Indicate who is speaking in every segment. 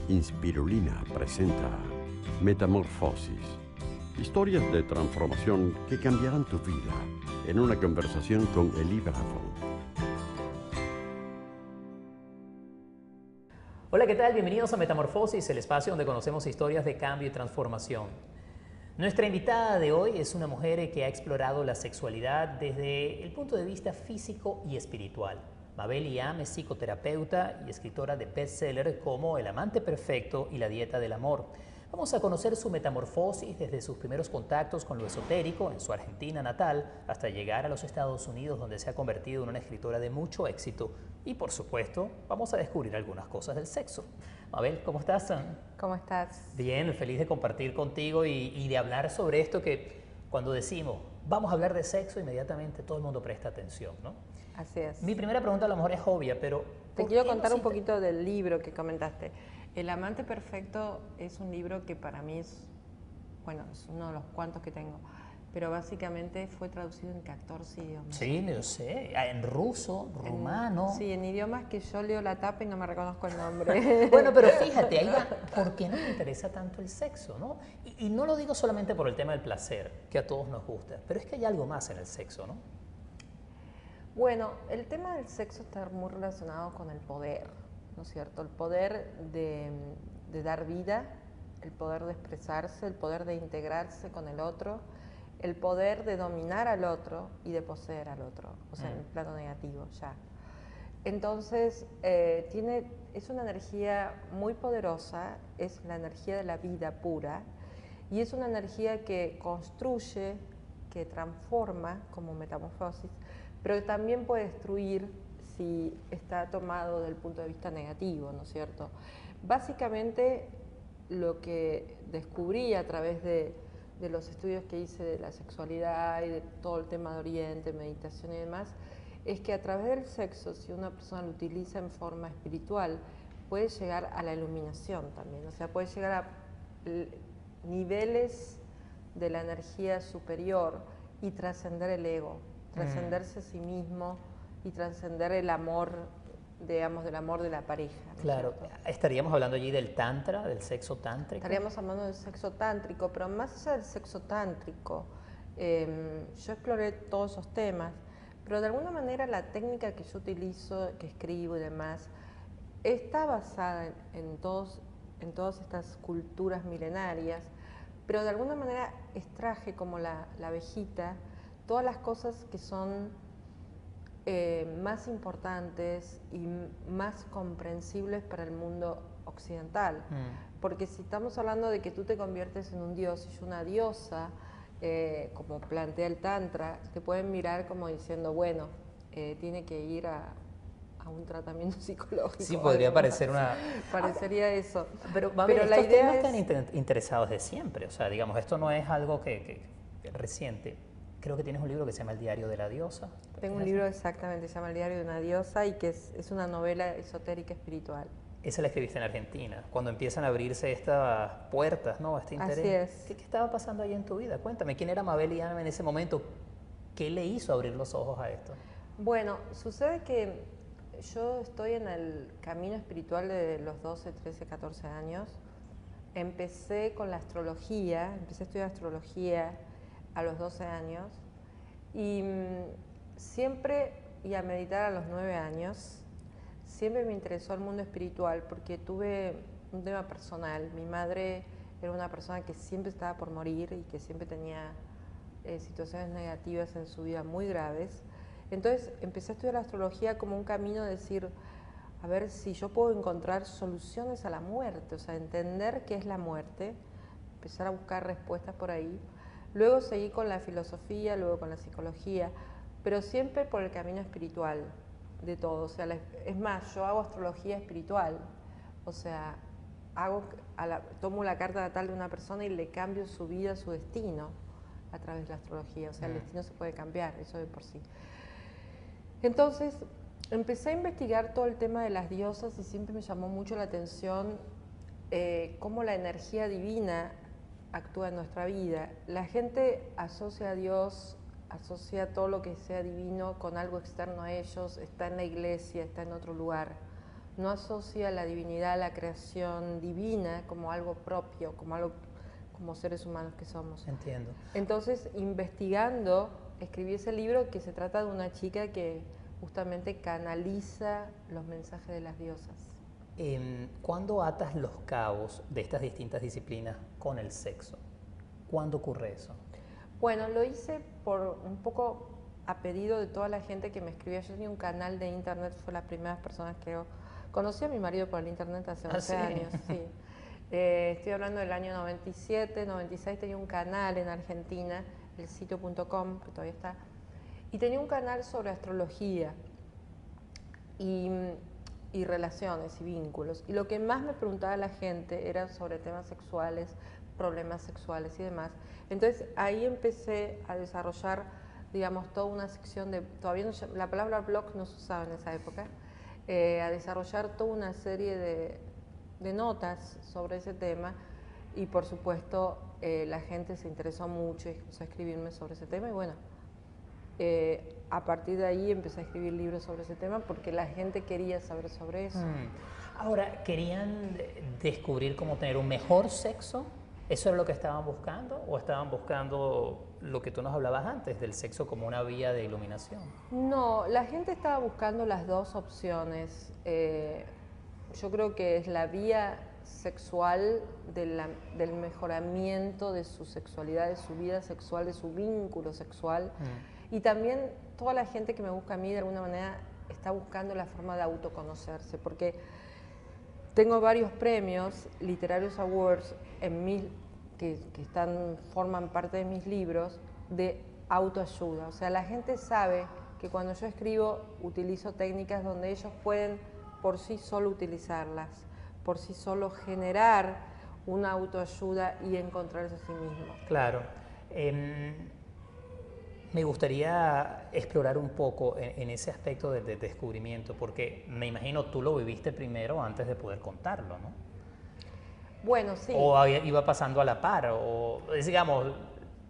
Speaker 1: Inspirulina presenta Metamorfosis, historias de transformación que cambiarán tu vida, en una conversación con Elie Brafond.
Speaker 2: Hola, ¿qué tal? Bienvenidos a Metamorfosis, el espacio donde conocemos historias de cambio y transformación. Nuestra invitada de hoy es una mujer que ha explorado la sexualidad desde el punto de vista físico y espiritual. Mabel Iam es psicoterapeuta y escritora de bestsellers como El amante perfecto y La dieta del amor. Vamos a conocer su metamorfosis desde sus primeros contactos con lo esotérico en su Argentina natal hasta llegar a los Estados Unidos, donde se ha convertido en una escritora de mucho éxito. Y por supuesto, vamos a descubrir algunas cosas del sexo. Mabel, ¿cómo estás?
Speaker 3: ¿Cómo estás?
Speaker 2: Bien, feliz de compartir contigo y de hablar sobre esto que cuando decimos vamos a hablar de sexo, inmediatamente todo el mundo presta atención, ¿no?
Speaker 3: Así es.
Speaker 2: Mi primera pregunta a lo mejor es obvia, pero
Speaker 3: Te quiero contar un poquito del libro que comentaste. El amante perfecto es un libro que para mí es uno de los cuantos que tengo, pero básicamente fue traducido en 14 idiomas.
Speaker 2: Sí, yo sé, en ruso, rumano.
Speaker 3: Sí, en idiomas que yo leo la tapa y no me reconozco el nombre.
Speaker 2: Bueno, pero fíjate, ahí va, ¿por qué nos interesa tanto el sexo, no? Y no lo digo solamente por el tema del placer, que a todos nos gusta, pero es que hay algo más en el sexo, ¿no?
Speaker 3: Bueno, el tema del sexo está muy relacionado con el poder, ¿no es cierto? El poder de dar vida, el poder de expresarse, el poder de integrarse con el otro, el poder de dominar al otro y de poseer al otro, o sea, en el plano negativo ya. Entonces, es una energía muy poderosa, es la energía de la vida pura y es una energía que construye, que transforma como metamorfosis, pero también puede destruir si está tomado del punto de vista negativo, ¿no es cierto? Básicamente, lo que descubrí a través de los estudios que hice de la sexualidad y de todo el tema de Oriente, meditación y demás, es que a través del sexo, si una persona lo utiliza en forma espiritual, puede llegar a la iluminación también, o sea, puede llegar a niveles de la energía superior y trascender el ego, trascenderse a sí mismo y trascender el amor, digamos, del amor de la pareja, ¿no?
Speaker 2: Claro, estaríamos hablando allí del tantra, del sexo tántrico.
Speaker 3: Estaríamos hablando del sexo tántrico, pero más allá del sexo tántrico, yo exploré todos esos temas, pero de alguna manera la técnica que yo utilizo, que escribo y demás, está basada en todas estas culturas milenarias, pero de alguna manera extraje como la abejita todas las cosas que son más importantes y más comprensibles para el mundo occidental. Porque si estamos hablando de que tú te conviertes en un dios y yo una diosa, como plantea el Tantra, te pueden mirar como diciendo, bueno, tiene que ir a un tratamiento psicológico.
Speaker 2: Sí, podría parecer una...
Speaker 3: Parecería eso.
Speaker 2: Pero
Speaker 3: la idea
Speaker 2: están interesados de siempre, o sea, digamos, esto no es algo que reciente. Creo que tienes un libro que se llama El diario de la diosa.
Speaker 3: Tengo un libro exactamente, se llama El diario de una diosa y que es una novela esotérica espiritual.
Speaker 2: Esa la escribiste en Argentina, cuando empiezan a abrirse estas puertas, ¿no? Este interés.
Speaker 3: Así es.
Speaker 2: ¿Qué estaba pasando ahí en tu vida? Cuéntame, ¿quién era Mabel Iam en ese momento? ¿Qué le hizo abrir los ojos a esto?
Speaker 3: Bueno, sucede que yo estoy en el camino espiritual de los 12, 13, 14 años. Empecé con la astrología, empecé a estudiar astrología a los 12 años y a meditar a los 9 años. Siempre me interesó el mundo espiritual porque tuve un tema personal. Mi madre era una persona que siempre estaba por morir y que siempre tenía situaciones negativas en su vida muy graves. Entonces empecé a estudiar la astrología como un camino de decir, a ver si yo puedo encontrar soluciones a la muerte, o sea, entender qué es la muerte, empezar a buscar respuestas por ahí. Luego seguí con la filosofía, luego con la psicología, pero siempre por el camino espiritual de todo. O sea, es más, yo hago astrología espiritual, o sea, tomo la carta natal de una persona y le cambio su vida, su destino a través de la astrología. O sea, el destino se puede cambiar, eso de por sí. Entonces, empecé a investigar todo el tema de las diosas y siempre me llamó mucho la atención cómo la energía divina actúa en nuestra vida. La gente asocia a Dios, asocia todo lo que sea divino con algo externo a ellos, está en la iglesia, está en otro lugar. no asocia la divinidad, la creación divina como algo propio, como seres humanos que somos.
Speaker 2: Entiendo.
Speaker 3: Entonces, investigando, escribí ese libro que se trata de una chica que justamente canaliza los mensajes de las diosas.
Speaker 2: ¿Cuándo atas los cabos de estas distintas disciplinas con el sexo? ¿Cuándo ocurre eso?
Speaker 3: Bueno, lo hice por un poco a pedido de toda la gente que me escribía. Yo tenía un canal de internet, fue las primeras personas que yo conocí a mi marido por el internet hace 11 años. Sí. Estoy hablando del año 97, 96, tenía un canal en Argentina, el sitio.com, que todavía está, y tenía un canal sobre astrología y relaciones y vínculos. Y lo que más me preguntaba la gente era sobre temas sexuales, problemas sexuales y demás. Entonces ahí empecé a desarrollar, digamos, toda una sección de, todavía no, la palabra blog no se usaba en esa época, a desarrollar toda una serie de notas sobre ese tema y por supuesto la gente se interesó mucho y empezó a escribirme sobre ese tema y bueno, a partir de ahí empecé a escribir libros sobre ese tema porque la gente quería saber sobre eso.
Speaker 2: Ahora, ¿querían descubrir cómo tener un mejor sexo? ¿Eso era lo que estaban buscando? ¿O estaban buscando lo que tú nos hablabas antes, del sexo como una vía de iluminación?
Speaker 3: No, la gente estaba buscando las dos opciones. Yo creo que es la vía sexual del mejoramiento de su sexualidad, de su vida sexual, de su vínculo sexual. Y también toda la gente que me busca a mí de alguna manera está buscando la forma de autoconocerse, porque tengo varios premios, Literarios Awards, que forman parte de mis libros, de autoayuda. O sea, la gente sabe que cuando yo escribo utilizo técnicas donde ellos pueden por sí solo utilizarlas, por sí solo generar una autoayuda y encontrarse a sí mismos.
Speaker 2: Claro. Me gustaría explorar un poco en ese aspecto de descubrimiento, porque me imagino tú lo viviste primero antes de poder contarlo, ¿no?
Speaker 3: Bueno, sí.
Speaker 2: O iba pasando a la par, o digamos,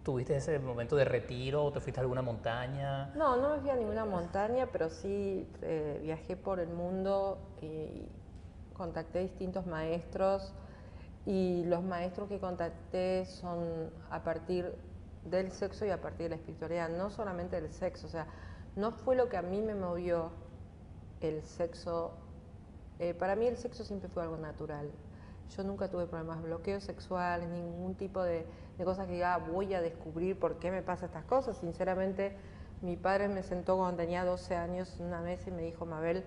Speaker 2: ¿tuviste ese momento de retiro o te fuiste a alguna montaña?
Speaker 3: No, no me fui a ninguna montaña, pero sí viajé por el mundo y contacté distintos maestros y los maestros que contacté son a partir del sexo y a partir de la espiritualidad, no solamente del sexo, o sea, no fue lo que a mí me movió el sexo, para mí el sexo siempre fue algo natural. Yo nunca tuve problemas, bloqueos sexuales, ningún tipo de cosas que diga, voy a descubrir por qué me pasa estas cosas. Sinceramente, mi padre me sentó cuando tenía 12 años una vez y me dijo, Mabel,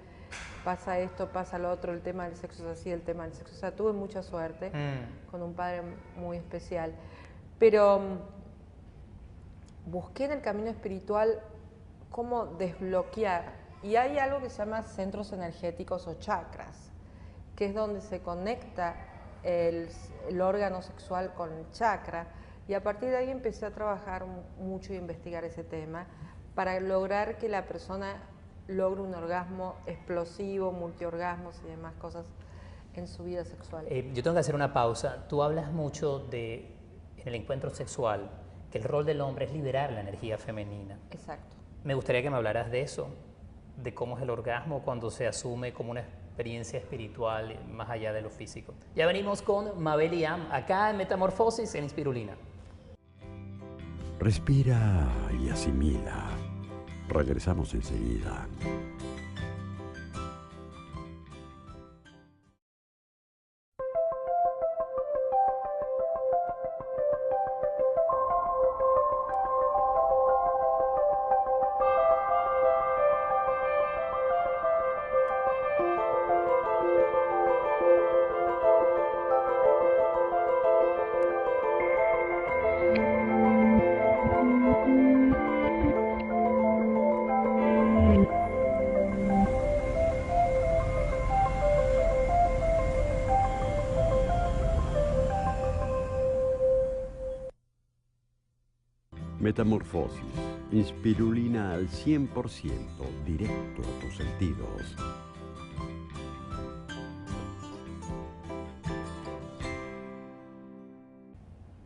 Speaker 3: pasa esto, pasa lo otro, el tema del sexo es así, el tema del sexo. O sea, tuve mucha suerte con un padre muy especial. Pero busqué en el camino espiritual cómo desbloquear. Y hay algo que se llama centros energéticos o chakras, que es donde se conecta el órgano sexual con el chakra, y a partir de ahí empecé a trabajar mucho y a investigar ese tema para lograr que la persona logre un orgasmo explosivo, multiorgasmos y demás cosas en su vida sexual.
Speaker 2: Yo tengo que hacer una pausa. Tú hablas mucho en el encuentro sexual, que el rol del hombre es liberar la energía femenina.
Speaker 3: Exacto.
Speaker 2: Me gustaría que me hablaras de eso, de cómo es el orgasmo cuando se asume como una experiencia espiritual más allá de lo físico. Ya venimos con Mabel y Am, acá en Metamorfosis en Inspirulina.
Speaker 1: Respira y asimila. Regresamos enseguida. Metamorfosis. Inspirulina al 100%, directo a tus sentidos.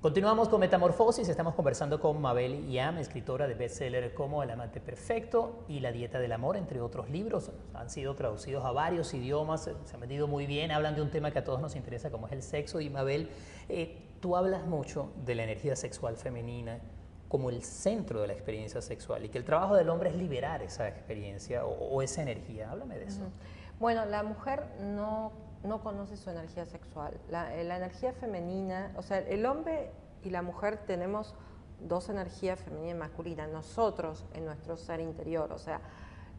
Speaker 2: Continuamos con Metamorfosis, estamos conversando con Mabel Yam, escritora de bestseller como El amante perfecto y La dieta del amor, entre otros libros. Han sido traducidos a varios idiomas, se han vendido muy bien, hablan de un tema que a todos nos interesa como es el sexo. Y Mabel, tú hablas mucho de la energía sexual femenina como el centro de la experiencia sexual y que el trabajo del hombre es liberar esa experiencia o esa energía. Háblame de eso.
Speaker 3: Bueno, la mujer no conoce su energía sexual. La energía femenina, o sea, el hombre y la mujer tenemos dos energías, femenina y masculina, nosotros en nuestro ser interior. O sea,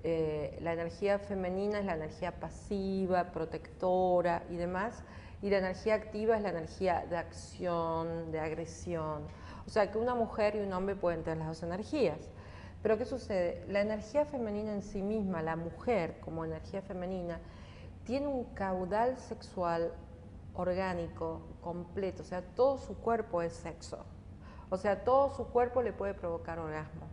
Speaker 3: la energía femenina es la energía pasiva, protectora y demás, y la energía activa es la energía de acción, de agresión. O sea, que una mujer y un hombre pueden tener las dos energías. Pero ¿qué sucede? La energía femenina en sí misma, la mujer como energía femenina, tiene un caudal sexual orgánico, completo, o sea, todo su cuerpo es sexo. O sea, todo su cuerpo le puede provocar orgasmo.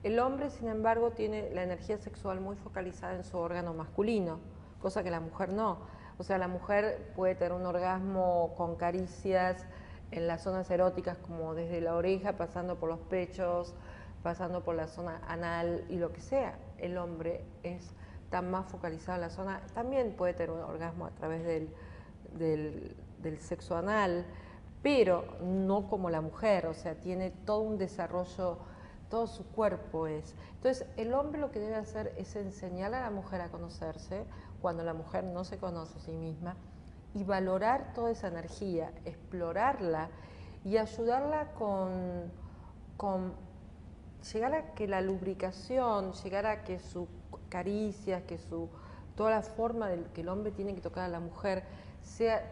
Speaker 3: El hombre, sin embargo, tiene la energía sexual muy focalizada en su órgano masculino, cosa que la mujer no. O sea, la mujer puede tener un orgasmo con caricias en las zonas eróticas, como desde la oreja, pasando por los pechos, pasando por la zona anal y lo que sea. El hombre está más focalizado en la zona, también puede tener un orgasmo a través del sexo anal, pero no como la mujer, o sea, tiene todo un desarrollo, todo su cuerpo es. Entonces, el hombre lo que debe hacer es enseñar a la mujer a conocerse, cuando la mujer no se conoce a sí misma, y valorar toda esa energía, explorarla y ayudarla con llegar a que la lubricación, llegar a que sus caricias, que toda la forma que el hombre tiene que tocar a la mujer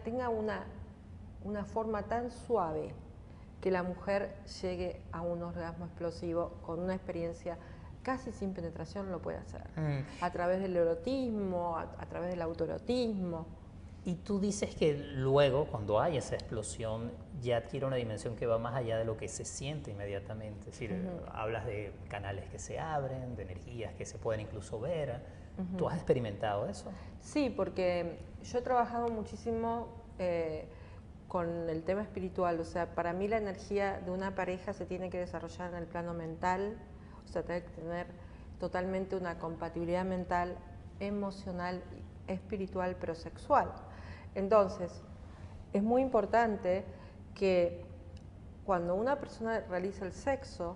Speaker 3: tenga una forma tan suave que la mujer llegue a un orgasmo explosivo con una experiencia casi sin penetración lo puede hacer. A través del erotismo, a través del autoerotismo.
Speaker 2: Y tú dices que luego, cuando hay esa explosión, ya adquiere una dimensión que va más allá de lo que se siente inmediatamente. Es decir, hablas de canales que se abren, de energías que se pueden incluso ver. ¿Tú has experimentado eso?
Speaker 3: Sí, porque yo he trabajado muchísimo con el tema espiritual. O sea, para mí la energía de una pareja se tiene que desarrollar en el plano mental. O sea, tiene que tener totalmente una compatibilidad mental, emocional, espiritual, pero sexual. Entonces, es muy importante que cuando una persona realiza el sexo,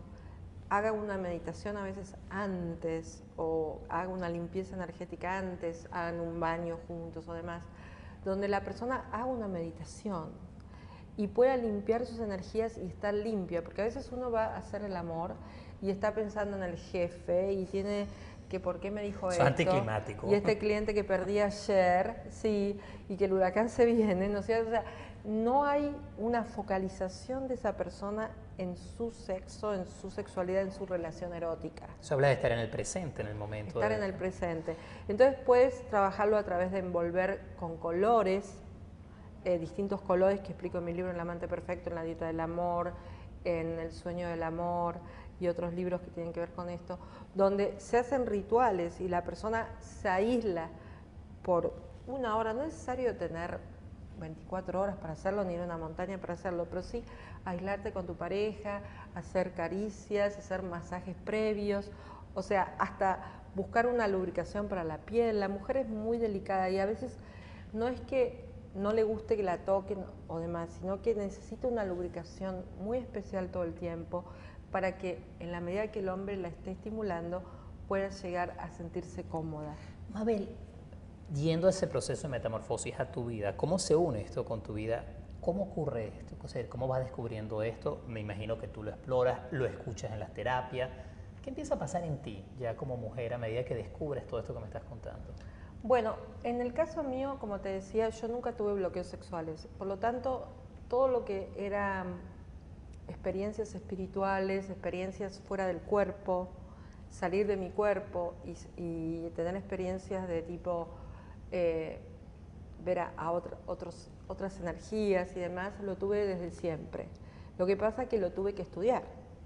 Speaker 3: haga una meditación a veces antes, o haga una limpieza energética antes, hagan un baño juntos o demás, donde la persona haga una meditación y pueda limpiar sus energías y estar limpia, porque a veces uno va a hacer el amor y está pensando en el jefe y tiene que por qué me dijo esto,
Speaker 2: anticlimático.
Speaker 3: Y este cliente que perdí ayer, sí, y que el huracán se viene, ¿no es cierto? O sea, no hay una focalización de esa persona en su sexo, en su sexualidad, en su relación erótica.
Speaker 2: Eso habla de estar en el presente, en el momento.
Speaker 3: Estar en el presente. Entonces puedes trabajarlo a través de envolver con colores, distintos colores que explico en mi libro El amante perfecto, en La dieta del amor, en El sueño del amor y otros libros que tienen que ver con esto, donde se hacen rituales y la persona se aísla por una hora. No es necesario tener 24 horas para hacerlo, ni ir a una montaña para hacerlo, pero sí aislarte con tu pareja, hacer caricias, hacer masajes previos, o sea, hasta buscar una lubricación para la piel. La mujer es muy delicada y a veces no es que no le guste que la toquen o demás, sino que necesita una lubricación muy especial todo el tiempo para que en la medida que el hombre la esté estimulando pueda llegar a sentirse cómoda.
Speaker 2: Mabel, yendo a ese proceso de metamorfosis a tu vida, ¿cómo se une esto con tu vida? ¿Cómo ocurre esto? O sea, ¿cómo vas descubriendo esto? Me imagino que tú lo exploras, lo escuchas en las terapias. ¿Qué empieza a pasar en ti ya como mujer a medida que descubres todo esto que me estás contando?
Speaker 3: Bueno, en el caso mío, como te decía, yo nunca tuve bloqueos sexuales. Por lo tanto, todo lo que era experiencias espirituales, experiencias fuera del cuerpo, salir de mi cuerpo y tener experiencias de tipo ver a otras energías y demás, lo tuve desde siempre. Lo que pasa es que lo tuve que estudiar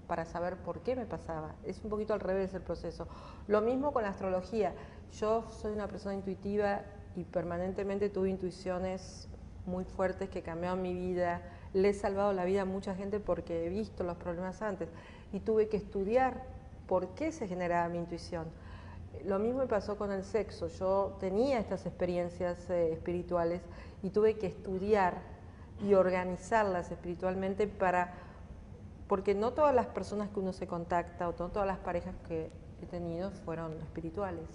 Speaker 3: para saber por qué me pasaba. Es un poquito al revés el proceso. Lo mismo con la astrología. Yo soy una persona intuitiva y permanentemente tuve intuiciones muy fuertes que cambiaron mi vida. Le he salvado la vida a mucha gente porque he visto los problemas antes y tuve que estudiar por qué se generaba mi intuición. Lo mismo me pasó con el sexo. Yo tenía estas experiencias espirituales y tuve que estudiar y organizarlas espiritualmente porque no todas las personas que uno se contacta o no todas las parejas que he tenido fueron espirituales.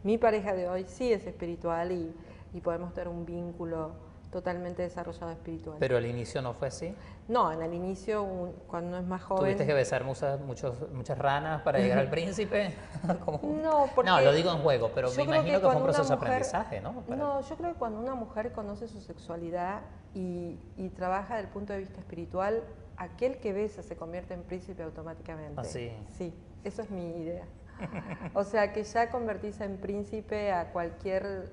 Speaker 3: Mi pareja de hoy sí es espiritual y podemos tener un vínculo totalmente desarrollado espiritual.
Speaker 2: ¿Pero al inicio no fue así?
Speaker 3: No, en el inicio, cuando uno es más joven...
Speaker 2: ¿Tuviste que besar muchas ranas para llegar al príncipe?
Speaker 3: No, porque...
Speaker 2: No, lo digo en juego, pero me imagino que fue un proceso de
Speaker 3: mujer,
Speaker 2: aprendizaje, ¿no?
Speaker 3: No, yo creo que cuando una mujer conoce su sexualidad y trabaja desde el punto de vista espiritual, aquel que besa se convierte en príncipe automáticamente.
Speaker 2: ¿Ah, sí?
Speaker 3: Sí, eso es mi idea. O sea, que ya convertís en príncipe a cualquier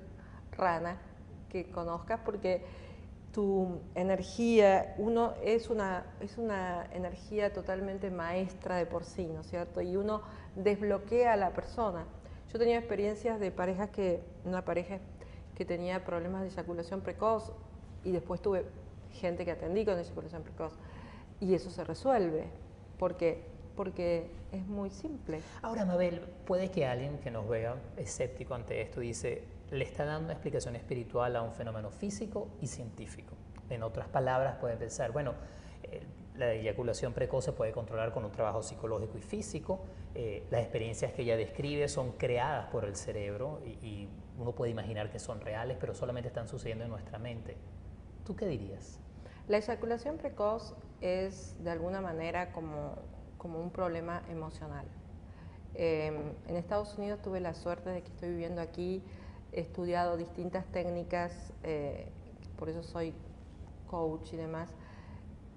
Speaker 3: rana que conozcas, porque tu energía, uno es una energía totalmente maestra de por sí, ¿no es cierto? Y uno desbloquea a la persona. Yo tenía experiencias de una pareja que tenía problemas de eyaculación precoz y después tuve gente que atendí con eyaculación precoz y eso se resuelve. ¿Por qué? Porque es muy simple.
Speaker 2: Ahora, Mabel, puede que alguien que nos vea escéptico ante esto dice, le está dando una explicación espiritual a un fenómeno físico y científico. En otras palabras, puede pensar, bueno, la eyaculación precoz se puede controlar con un trabajo psicológico y físico, las experiencias que ella describe son creadas por el cerebro y uno puede imaginar que son reales, pero solamente están sucediendo en nuestra mente. ¿Tú qué dirías?
Speaker 3: La eyaculación precoz es de alguna manera como un problema emocional. En Estados Unidos tuve la suerte de que estoy viviendo aquí, he estudiado distintas técnicas, por eso soy coach y demás,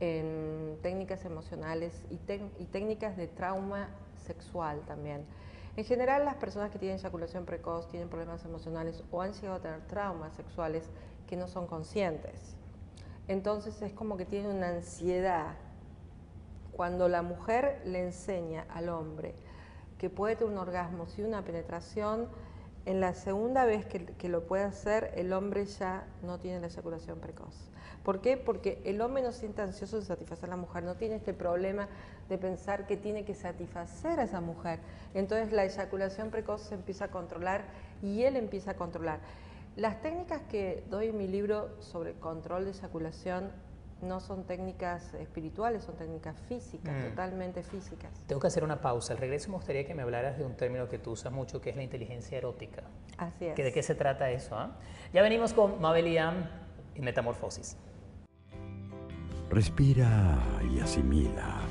Speaker 3: en técnicas emocionales y técnicas de trauma sexual también. En general, las personas que tienen eyaculación precoz tienen problemas emocionales o han llegado a tener traumas sexuales que no son conscientes. Entonces es como que tienen una ansiedad. Cuando la mujer le enseña al hombre que puede tener un orgasmo sin una penetración, en la segunda vez que lo puede hacer, el hombre ya no tiene la eyaculación precoz. ¿Por qué? Porque el hombre no se siente ansioso de satisfacer a la mujer, no tiene este problema de pensar que tiene que satisfacer a esa mujer. Entonces la eyaculación precoz se empieza a controlar y él empieza a controlar. Las técnicas que doy en mi libro sobre control de eyaculación no son técnicas espirituales, son técnicas físicas, totalmente físicas.
Speaker 2: Tengo que hacer una pausa. Al regreso me gustaría que me hablaras de un término que tú usas mucho, que es la inteligencia erótica.
Speaker 3: Así es.
Speaker 2: ¿De qué se trata eso? Ya venimos con Mabel Liam y Metamorfosis.
Speaker 1: Respira y asimila.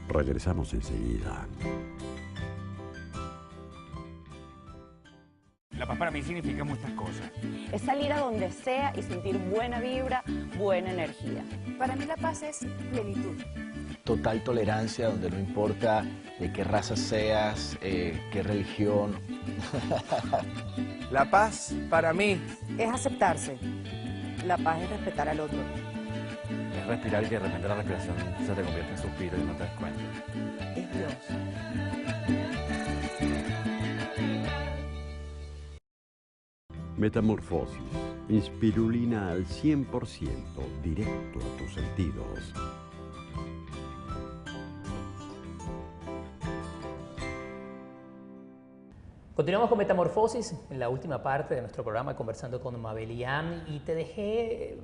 Speaker 1: Regresamos enseguida.
Speaker 4: La paz para mí significa muchas cosas.
Speaker 5: Es salir a donde sea y sentir buena vibra, buena energía.
Speaker 6: Para mí la paz es plenitud.
Speaker 7: Total tolerancia, donde no importa de qué raza seas, qué religión.
Speaker 4: La paz para mí
Speaker 5: Es aceptarse. La paz es respetar al otro.
Speaker 8: Es respirar y que de repente la respiración se te convierte en suspiro y no te das cuenta.
Speaker 5: Es Dios.
Speaker 1: Metamorfosis. Inspirulina al 100%, directo a tus sentidos.
Speaker 2: Continuamos con Metamorfosis, en la última parte de nuestro programa, conversando con Mabel Liam, y te dejé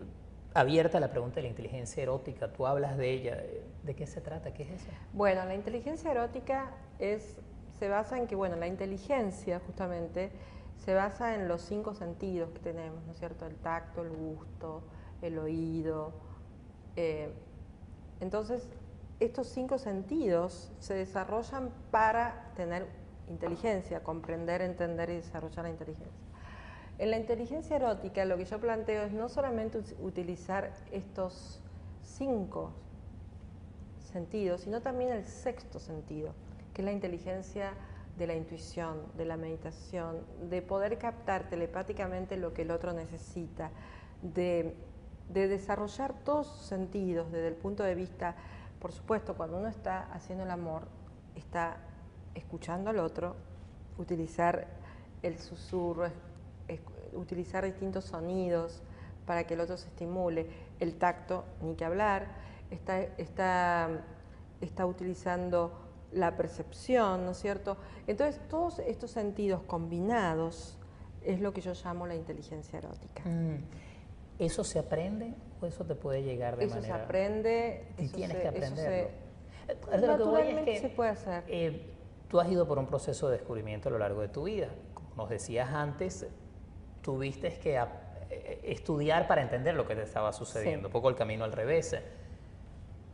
Speaker 2: abierta la pregunta de la inteligencia erótica. Tú hablas de ella. ¿De qué se trata? ¿Qué es eso?
Speaker 3: Bueno, la inteligencia erótica se basa en que, bueno, la inteligencia justamente se basa en los 5 sentidos que tenemos, ¿no es cierto? El tacto, el gusto, el oído. Entonces, estos 5 sentidos se desarrollan para tener inteligencia, comprender, entender y desarrollar la inteligencia. En la inteligencia erótica lo que yo planteo es no solamente utilizar estos 5 sentidos, sino también el 6º sentido, que es la inteligencia de la intuición, de la meditación, de poder captar telepáticamente lo que el otro necesita, de desarrollar todos sus sentidos desde el punto de vista, por supuesto, cuando uno está haciendo el amor, está escuchando al otro, utilizar el susurro, utilizar distintos sonidos para que el otro se estimule. El tacto, ni que hablar, está utilizando la percepción, ¿no es cierto? Entonces, todos estos sentidos combinados es lo que yo llamo la inteligencia erótica.
Speaker 2: ¿Eso se aprende o eso te puede llegar de manera...?
Speaker 3: Eso se aprende.
Speaker 2: Y tienes que aprenderlo.
Speaker 3: Naturalmente se puede hacer.
Speaker 2: Tú has ido por un proceso de descubrimiento a lo largo de tu vida. Como nos decías antes, tuviste que estudiar para entender lo que te estaba sucediendo, un poco el camino al revés.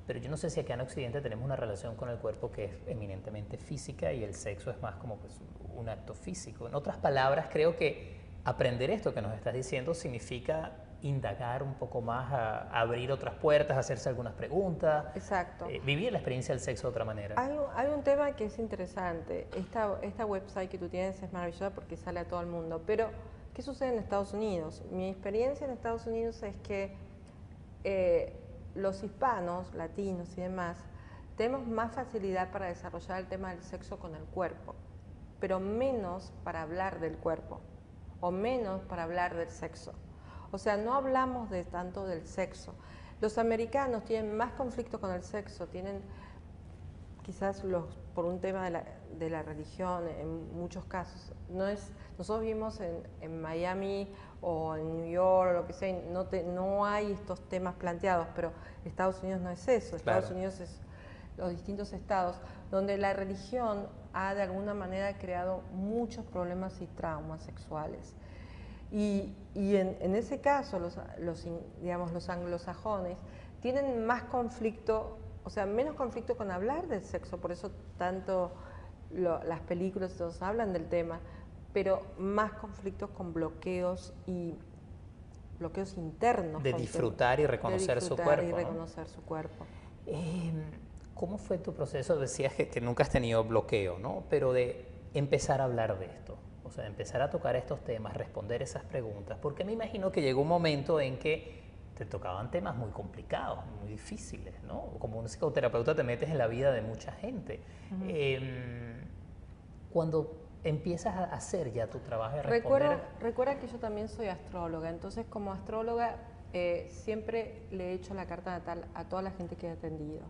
Speaker 2: Pero yo no sé si acá en Occidente tenemos una relación con el cuerpo que es eminentemente física y el sexo es más como pues, un acto físico. En otras palabras, creo que aprender esto que nos estás diciendo significa indagar un poco más, a abrir otras puertas, hacerse algunas preguntas.
Speaker 3: Exacto.
Speaker 2: Vivir la experiencia del sexo de otra manera.
Speaker 3: Hay un tema que es interesante. Esta website que tú tienes es maravillosa porque sale a todo el mundo. Pero, ¿qué sucede en Estados Unidos? Mi experiencia en Estados Unidos es que los hispanos, latinos y demás, tenemos más facilidad para desarrollar el tema del sexo con el cuerpo, pero menos para hablar del cuerpo o menos para hablar del sexo. O sea, no hablamos tanto del sexo. Los americanos tienen más conflicto con el sexo, tienen quizás por un tema de la religión en muchos casos. Nosotros vivimos en Miami o en New York o lo que sea, no hay estos temas planteados, pero Estados Unidos no es eso.
Speaker 2: Claro.
Speaker 3: Estados Unidos es los distintos estados donde la religión ha de alguna manera creado muchos problemas y traumas sexuales. Y en ese caso, los anglosajones tienen más conflicto, o sea, menos conflicto con hablar del sexo, por eso tanto las películas todos hablan del tema, pero más conflictos con bloqueos internos.
Speaker 2: De disfrutar y reconocer su cuerpo.
Speaker 3: Y reconocer su cuerpo.
Speaker 2: ¿Cómo fue tu proceso? Decías que nunca has tenido bloqueo, ¿no? Pero de empezar a hablar de esto. O sea, empezar a tocar estos temas, responder esas preguntas, porque me imagino que llegó un momento en que te tocaban temas muy complicados, muy difíciles, ¿no? Como un psicoterapeuta te metes en la vida de mucha gente. Cuando empiezas a hacer ya tu trabajo de responder...
Speaker 3: Recuerda que yo también soy astróloga, entonces como astróloga siempre le he hecho la carta natal a toda la gente que he atendido.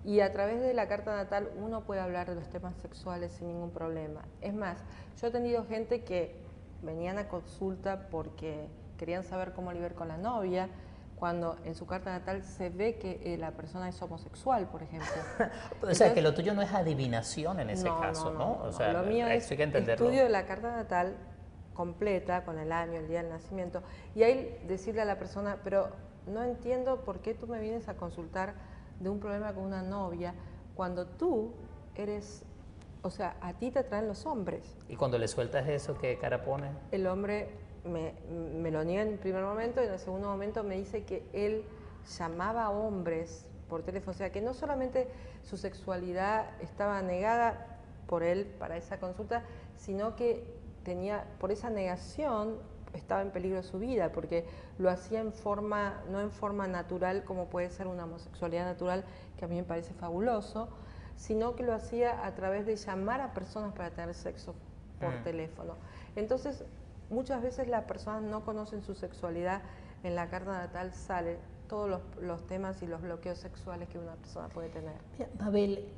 Speaker 3: Y a través de la carta natal uno puede hablar de los temas sexuales sin ningún problema. Es más, yo he atendido gente que venían a consulta porque querían saber cómo lidiar con la novia, cuando en su carta natal se ve que la persona es homosexual, por ejemplo.
Speaker 2: O sea, que lo tuyo no es adivinación en ese caso, ¿no? O sea,
Speaker 3: lo mío es
Speaker 2: hay que entenderlo.
Speaker 3: Estudio de la carta natal completa, con el año, el día del nacimiento, y ahí decirle a la persona, pero no entiendo por qué tú me vienes a consultar de un problema con una novia, cuando tú eres, o sea, a ti te atraen los hombres.
Speaker 2: ¿Y cuando le sueltas eso, qué cara pone?
Speaker 3: El hombre me lo niega en el primer momento y en el segundo momento me dice que él llamaba a hombres por teléfono, o sea, que no solamente su sexualidad estaba negada por él para esa consulta, sino que por esa negación estaba en peligro su vida, porque lo hacía no en forma natural, como puede ser una homosexualidad natural, que a mí me parece fabuloso, sino que lo hacía a través de llamar a personas para tener sexo por teléfono. Entonces, muchas veces las personas no conocen su sexualidad, en la carta natal salen todos los temas y los bloqueos sexuales que una persona puede tener.
Speaker 2: Mira, Mabel,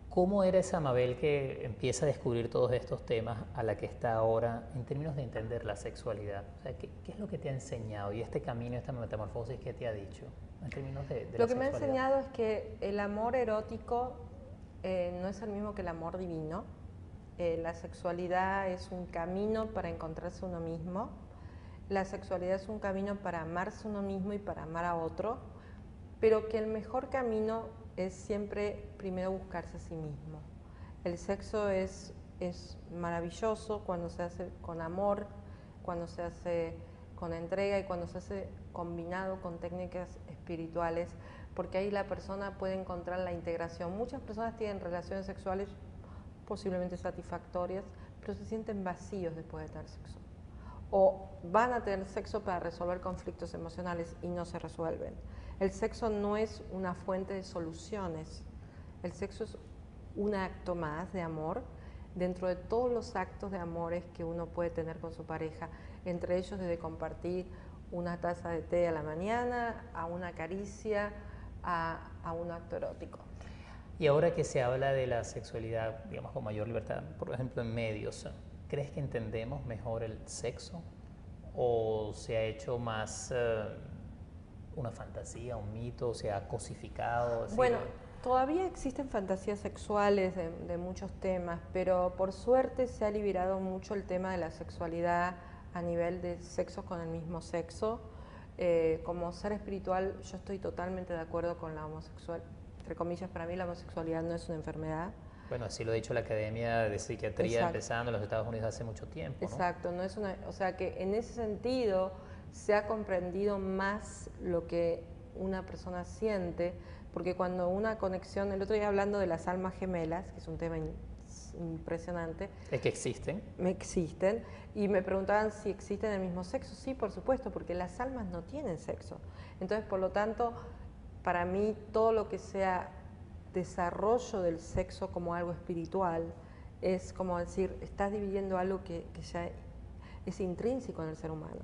Speaker 2: ¿cómo era esa Mabel que empieza a descubrir todos estos temas a la que está ahora en términos de entender la sexualidad? O sea, ¿qué es lo que te ha enseñado y este camino, esta metamorfosis que te ha dicho en términos de
Speaker 3: Lo que me ha enseñado es que el amor erótico no es el mismo que el amor divino. La sexualidad es un camino para encontrarse uno mismo. La sexualidad es un camino para amarse uno mismo y para amar a otro, pero que el mejor camino es siempre primero buscarse a sí mismo. El sexo es maravilloso cuando se hace con amor, cuando se hace con entrega y cuando se hace combinado con técnicas espirituales, porque ahí la persona puede encontrar la integración. Muchas personas tienen relaciones sexuales posiblemente satisfactorias, pero se sienten vacíos después de tener sexo. O van a tener sexo para resolver conflictos emocionales y no se resuelven. El sexo no es una fuente de soluciones. El sexo es un acto más de amor dentro de todos los actos de amores que uno puede tener con su pareja, entre ellos desde compartir una taza de té a la mañana, a una caricia, a un acto erótico.
Speaker 2: Y ahora que se habla de la sexualidad, digamos, con mayor libertad, por ejemplo, en medios, ¿crees que entendemos mejor el sexo? ¿O se ha hecho más una fantasía, un mito, se ha cosificado? Así
Speaker 3: Bueno, todavía existen fantasías sexuales de muchos temas, pero por suerte se ha liberado mucho el tema de la sexualidad a nivel de sexo con el mismo sexo. Como ser espiritual, yo estoy totalmente de acuerdo con la homosexual. Entre comillas, para mí la homosexualidad no es una enfermedad.
Speaker 2: Bueno, así lo ha dicho la Academia de Psiquiatría,
Speaker 3: Exacto.
Speaker 2: empezando en los Estados Unidos hace mucho tiempo, ¿no?
Speaker 3: Exacto, no es una, o sea que en ese sentido se ha comprendido más lo que una persona siente, porque cuando una conexión, el otro día hablando de las almas gemelas, que es un tema impresionante.
Speaker 2: ¿Es que existen?
Speaker 3: Existen, y me preguntaban si existen el mismo sexo. Sí, por supuesto, porque las almas no tienen sexo. Entonces, por lo tanto, para mí todo lo que sea desarrollo del sexo como algo espiritual es como decir, estás dividiendo algo que ya es intrínseco en el ser humano.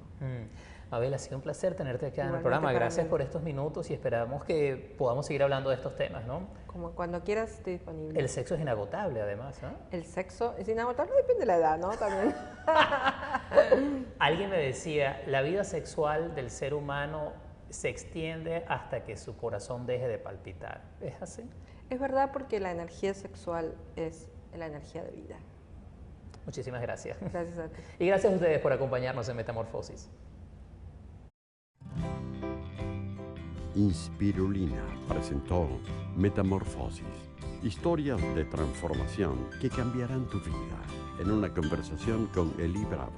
Speaker 2: Mabel, ha sido un placer tenerte acá en el
Speaker 3: Igualmente
Speaker 2: programa.
Speaker 3: para
Speaker 2: Gracias
Speaker 3: mí.
Speaker 2: por estos minutos y esperamos que podamos seguir hablando de estos temas, ¿no?
Speaker 3: Como cuando quieras estoy disponible.
Speaker 2: El sexo es inagotable, además, ¿no?
Speaker 3: El sexo es inagotable, depende de la edad, ¿no? También.
Speaker 2: Alguien me decía, la vida sexual del ser humano se extiende hasta que su corazón deje de palpitar. ¿Es así?
Speaker 3: Es verdad, porque la energía sexual es la energía de vida.
Speaker 2: Muchísimas gracias.
Speaker 3: Gracias a ti.
Speaker 2: Y gracias a ustedes por acompañarnos en Metamorfosis.
Speaker 1: Inspirulina presentó Metamorfosis, historias de transformación que cambiarán tu vida, en una conversación con Eli Bravo.